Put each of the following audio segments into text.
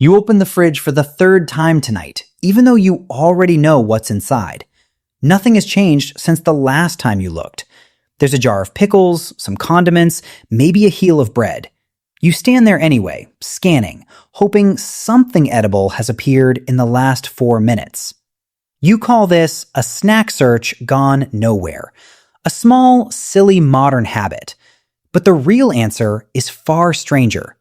You open the fridge for the third time tonight, even though you already know what's inside. Nothing has changed since the last time you looked. There's a jar of pickles, some condiments, maybe a heel of bread. You stand there anyway, scanning, hoping something edible has appeared in the last 4 minutes. You call this a snack search gone nowhere, a small, silly modern habit. But the real answer is far stranger.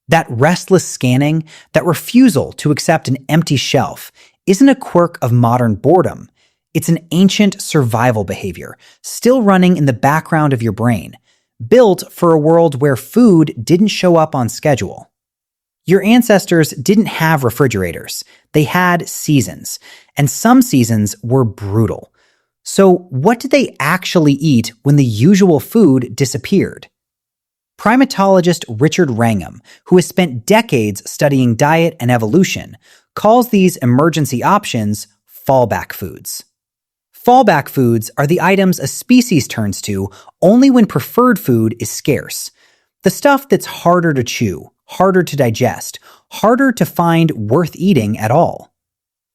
That restless scanning, that refusal to accept an empty shelf, isn't a quirk of modern boredom. It's an ancient survival behavior, still running in the background of your brain, built for a world where food didn't show up on schedule. Your ancestors didn't have refrigerators. They had seasons, and some seasons were brutal. So what did they actually eat when the usual food disappeared? Primatologist Richard Wrangham, who has spent decades studying diet and evolution, calls these emergency options fallback foods. Fallback foods are the items a species turns to only when preferred food is scarce. The stuff that's harder to chew, harder to digest, harder to find worth eating at all.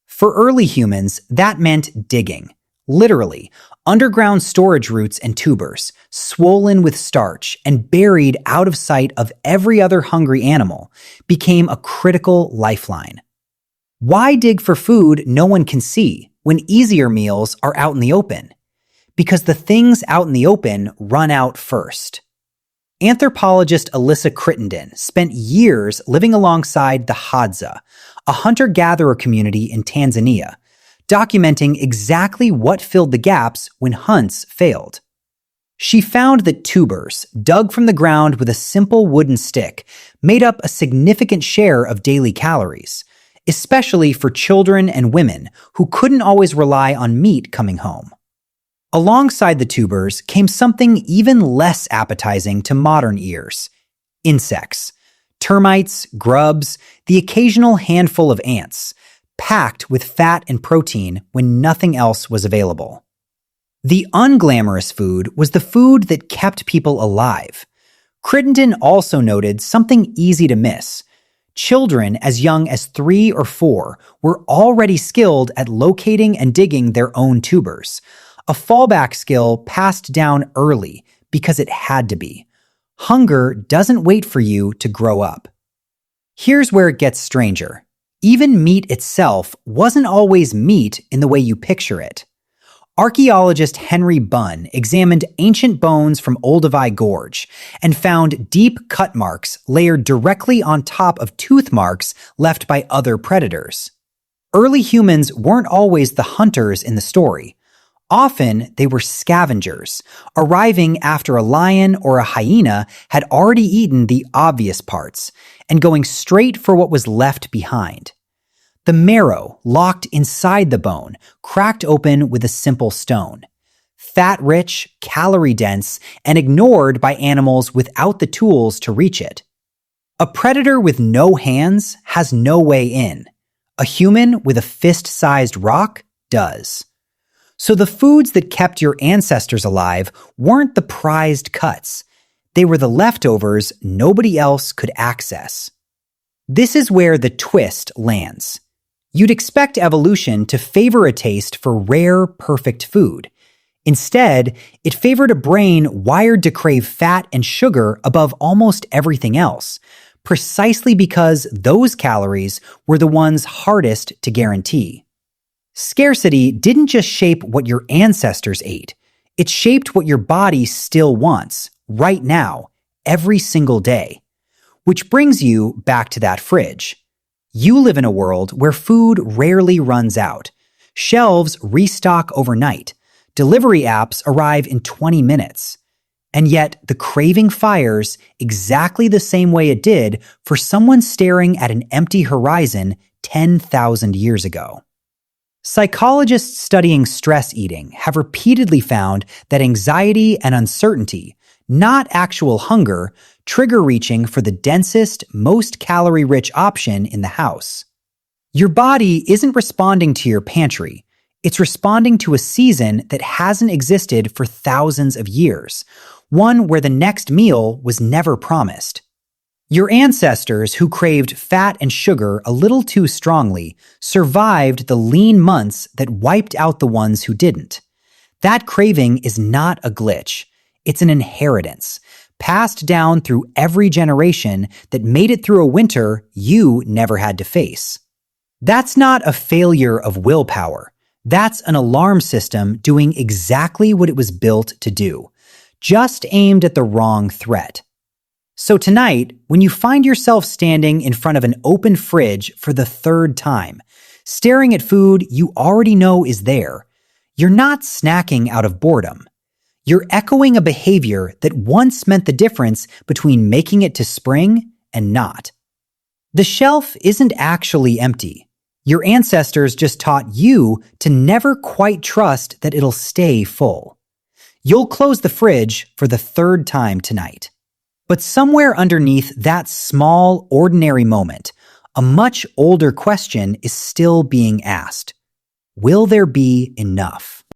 For early humans, that meant digging. Literally, underground storage roots and tubers, swollen with starch and buried out of sight of every other hungry animal, became a critical lifeline. Why dig for food no one can see when easier meals are out in the open? Because the things out in the open run out first. Anthropologist Alyssa Crittenden spent years living alongside the Hadza, a hunter-gatherer community in Tanzania, documenting exactly what filled the gaps when hunts failed. She found that tubers, dug from the ground with a simple wooden stick, made up a significant share of daily calories, especially for children and women who couldn't always rely on meat coming home. Alongside the tubers came something even less appetizing to modern ears: insects, termites, grubs, the occasional handful of ants, packed with fat and protein when nothing else was available. The unglamorous food was the food that kept people alive. Crittenden also noted something easy to miss. Children as young as 3 or 4 were already skilled at locating and digging their own tubers, a fallback skill passed down early because it had to be. Hunger doesn't wait for you to grow up. Here's where it gets stranger. Even meat itself wasn't always meat in the way you picture it. Archaeologist Henry Bunn examined ancient bones from Olduvai Gorge and found deep cut marks layered directly on top of tooth marks left by other predators. Early humans weren't always the hunters in the story. Often, they were scavengers, arriving after a lion or a hyena had already eaten the obvious parts, and going straight for what was left behind. The marrow, locked inside the bone, cracked open with a simple stone. Fat-rich, calorie-dense, and ignored by animals without the tools to reach it. A predator with no hands has no way in. A human with a fist-sized rock does. So the foods that kept your ancestors alive weren't the prized cuts. They were the leftovers nobody else could access. This is where the twist lands. You'd expect evolution to favor a taste for rare, perfect food. Instead, it favored a brain wired to crave fat and sugar above almost everything else, precisely because those calories were the ones hardest to guarantee. Scarcity didn't just shape what your ancestors ate. It shaped what your body still wants, right now, every single day. Which brings you back to that fridge. You live in a world where food rarely runs out. Shelves restock overnight. Delivery apps arrive in 20 minutes. And yet, the craving fires exactly the same way it did for someone staring at an empty horizon 10,000 years ago. Psychologists studying stress eating have repeatedly found that anxiety and uncertainty, not actual hunger, trigger reaching for the densest, most calorie-rich option in the house. Your body isn't responding to your pantry. It's responding to a season that hasn't existed for thousands of years, one where the next meal was never promised. Your ancestors who craved fat and sugar a little too strongly survived the lean months that wiped out the ones who didn't. That craving is not a glitch. It's an inheritance, passed down through every generation that made it through a winter you never had to face. That's not a failure of willpower. That's an alarm system doing exactly what it was built to do, just aimed at the wrong threat. So tonight, when you find yourself standing in front of an open fridge for the third time, staring at food you already know is there, you're not snacking out of boredom. You're echoing a behavior that once meant the difference between making it to spring and not. The shelf isn't actually empty. Your ancestors just taught you to never quite trust that it'll stay full. You'll close the fridge for the third time tonight. But somewhere underneath that small, ordinary moment, a much older question is still being asked. Will there be enough?